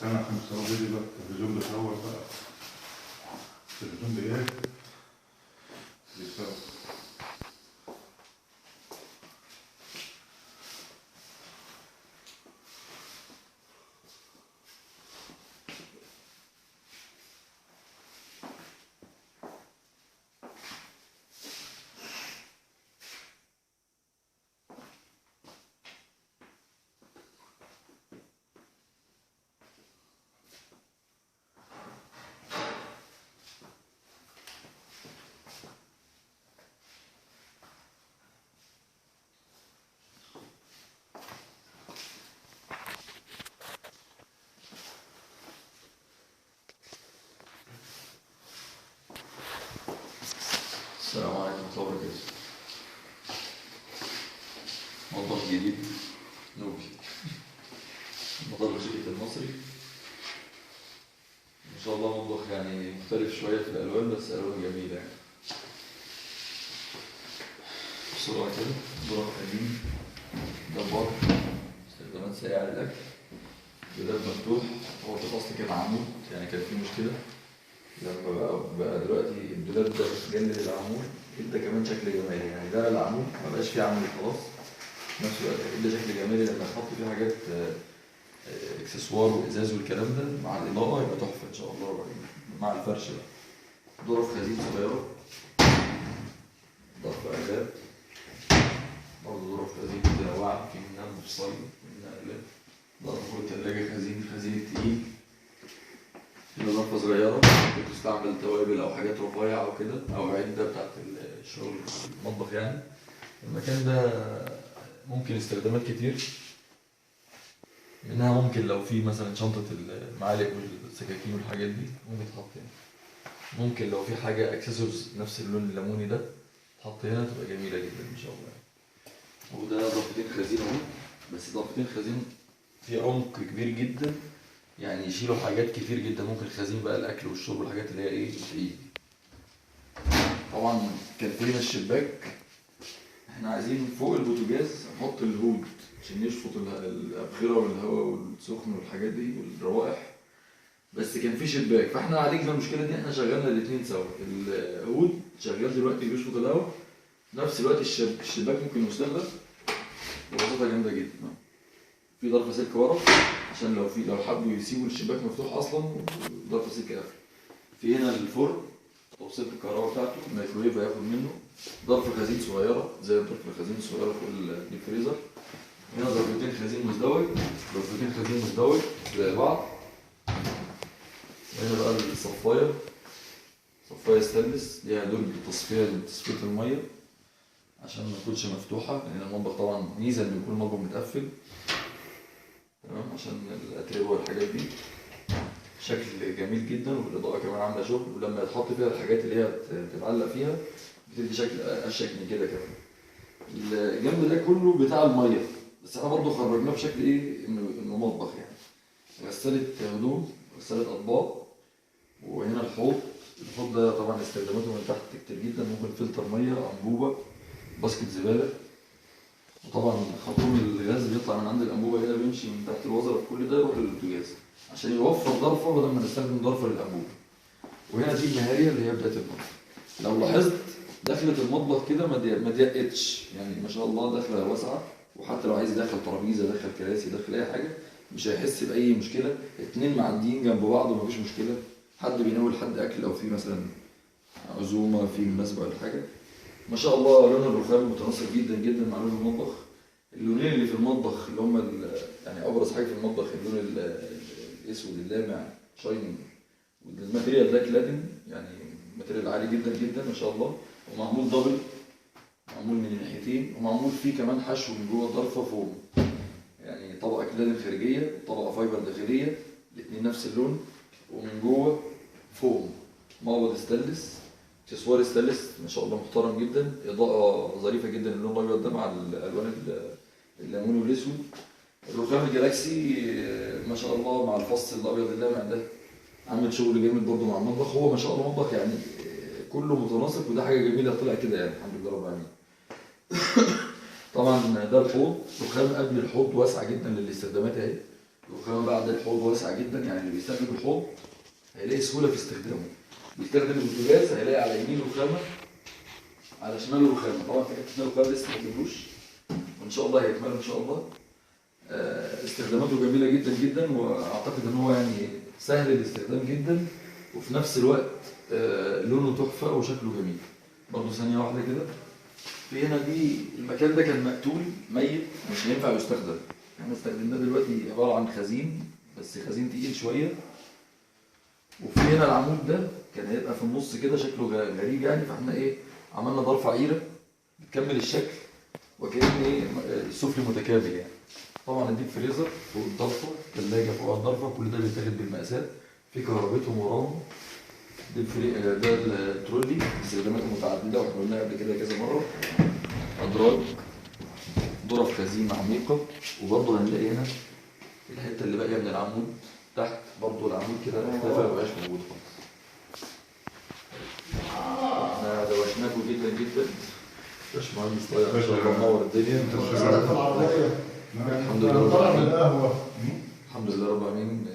انا عشان الصواريخ دي بقى التلفزيون بيصور بقى. التلفزيون بايه؟ بيصور. السلام عليكم ورحمة الله وبركاته. مطبخ جديد نوبي مطبخ شركة المصري. إن شاء الله مطبخ يعني مختلف شوية في الألوان، بس ألوان جميلة يعني. بسرعة كده ظرف قديم، دبار، استخدامات سريعة للأكل، دولاب مفتوح. هو في الأصل كان عمود، يعني كان فيه مشكلة. لما بقى دلوقتي الدولاب ده جلد العمود ادى كمان شكل جمالي، يعني ده العمود مبقاش فيه عمود خلاص. في نفس الوقت ادى شكل جمالي لما تحط فيه حاجات اكسسوار وازاز والكلام ده مع الاضاءه يبقى تحفه ان شاء الله. مع الفرش بقى ظرف خزين صغيره، ضغط اجاب، برضه ظرف خزين متنوعه، في منها مفصلي ومنها اقلام. ضغط فوق التلاجه خزين التقيل. هنا ظرفة صغيرة ممكن تستعمل توابل أو حاجات رفيعة أو كده، أو عدة بتاعت الشغل المطبخ يعني. المكان ده ممكن استخدامات كتير، منها ممكن لو في مثلا شنطة المعالق والسكاكين والحاجات دي ممكن تحط هنا. ممكن لو في حاجة اكسسوارز نفس اللون الليموني ده تحط هنا، تبقى جميلة جدا إن شاء الله. وده ضفتين خزين أهو، بس ضفتين خزين في عمق كبير جدا، يعني يشيلوا حاجات كتير جدا. ممكن الخزين بقى الاكل والشرب والحاجات اللي هي ايه بايدي. طبعا كان في هنا الشباك، احنا عايزين فوق البوتاجاز نحط الهود عشان يشفط الابخره والهواء والسخن والحاجات دي والروائح، بس كان في شباك فاحنا عالجنا المشكله دي. احنا شغلنا الاثنين سوا، الهود شغال دلوقتي بيشفط الهواء، في نفس الوقت الشباك ممكن يستخدم ببساطه جامده جدا. في ضرفه سلك ورا عشان لو حبوا يسيبوا الشباك مفتوح اصلا، ضرفه سلك قافل. في هنا الفرن توصيل الكهرباء بتاعته، الميكرويف هياخد منه. ضرفه خزين صغيره زي ضرفه الخزين الصغيره في الفريزر. هنا ضرفتين خزين مزدوج، ضرفتين خزين مزدوج زي بعض. وهنا بقى الصفايه، صفايه ستانلس ليها درج تصفيه الميه عشان ما تكونش مفتوحه، لان المطبخ طبعا ميزه انه يكون المطبخ متقفل تمام عشان الاتربه والحاجات دي. شكل جميل جدا، والاضاءه كمان عامله شغل، ولما يتحط فيها الحاجات اللي هي تتعلق فيها بتدي شكل اشيك من كده كمان. الجنب ده كله بتاع الميه، بس احنا برضه خرجناه بشكل ايه انه مطبخ يعني. غساله هدوم، غساله اطباق، وهنا الحوض ده طبعا استخداماته من تحت كتير جدا. ممكن فلتر ميه، انبوبه، باسكت زباله، وطبعا خرطوم الغاز بيطلع من عند الانبوبه هنا بيمشي من تحت الوزره كل ده يروح للبوتاجاز عشان يوفر ضرفه بدل ما نستخدم ضرفه للانبوبه. وهنا دي النهاريه اللي هي بدايه المطبخ. لو لاحظت دخلة المطبخ كده ما ضيقتش، يعني ما شاء الله دخلة واسعه، وحتى لو عايز يدخل ترابيزه، يدخل كراسي، يدخل اي حاجه مش هيحس باي مشكله. اتنين معديين جنب بعض ومفيش مشكله. حد بيناول حد اكل، او في مثلا عزومه في مناسبه ولا حاجه. ما شاء الله لون الرخام متناسق جدا جدا مع لون المطبخ. اللونين اللي في المطبخ اللي هم يعني ابرز حاجه في المطبخ اللون الاسود اللامع شاينينج، والماتيريال ده كلادن، يعني ماتيريال عالي جدا جدا ما شاء الله، ومعمول دبل، معمول من الناحيتين، ومعمول فيه كمان حشو من جوه الضرفه فوق، يعني طبقه كلادن خارجيه وطبقه فايبر داخليه، الاثنين نفس اللون، ومن جوه فوم مقبض ستانلس، اكسسوار ستانلس ما شاء الله محترم جدا. اضاءه ظريفه جدا، اللون الابيض ده مع الالوان الليموني والاسود. الرخام الجلاكسي ما شاء الله مع الفص الابيض اللامع ده عامل شغل جامد برضه مع المطبخ. هو ما شاء الله مطبخ يعني كله متناسق، وده حاجه جميله طلع كده يعني الحمد لله رب العالمين. طبعا ده الحوض، رخام قبل الحوض واسعه جدا للاستخدامات اهي، وكمان بعد الحوض واسع جدا، يعني اللي بيستخدم الحوض هيلاقي سهولة في استخدامه. بيستخدم البوتاجاز هيلاقي على يمينه رخامة، على شماله رخامة. طبعا في حتة شمال رخامة لسه ما كملوش، وإن شاء الله هيكمل إن شاء الله. استخداماته جميلة جدا جدا، وأعتقد إن هو يعني سهل الاستخدام جدا، وفي نفس الوقت لونه تحفة وشكله جميل. برضه ثانية واحدة كده، في هنا دي المكان ده كان مقتول ميت مش هينفع يستخدم. احنا استخدمناه دلوقتي عبارة عن خزين، بس خزين تقيل شوية. وفي هنا العمود ده كان هيبقى في النص كده شكله غريب يعني، فاحنا ايه عملنا ضرفة عيرة بتكمل الشكل، وكأن ايه السفلي متكامل يعني. طبعا الديب فريزر فوق الضرفة، الثلاجة فوق الضرفة، كل ده بيتاخد بالمقاسات، في كهربتهم وراهم. ده الترولي استخداماته متعددة، واحنا قلناها قبل كده كذا مرة. أدراج، ظرف خزين عميقة، وبرضه هنلاقي هنا الحتة اللي باقية من العمود تحت، برضه العمود كده اختفى مبقاش موجود خالص. احنا دوشناكوا جدا جدا. باشمهندس طايع ان شاء الله منور الدنيا. الحمد لله رب العالمين. الحمد لله رب العالمين.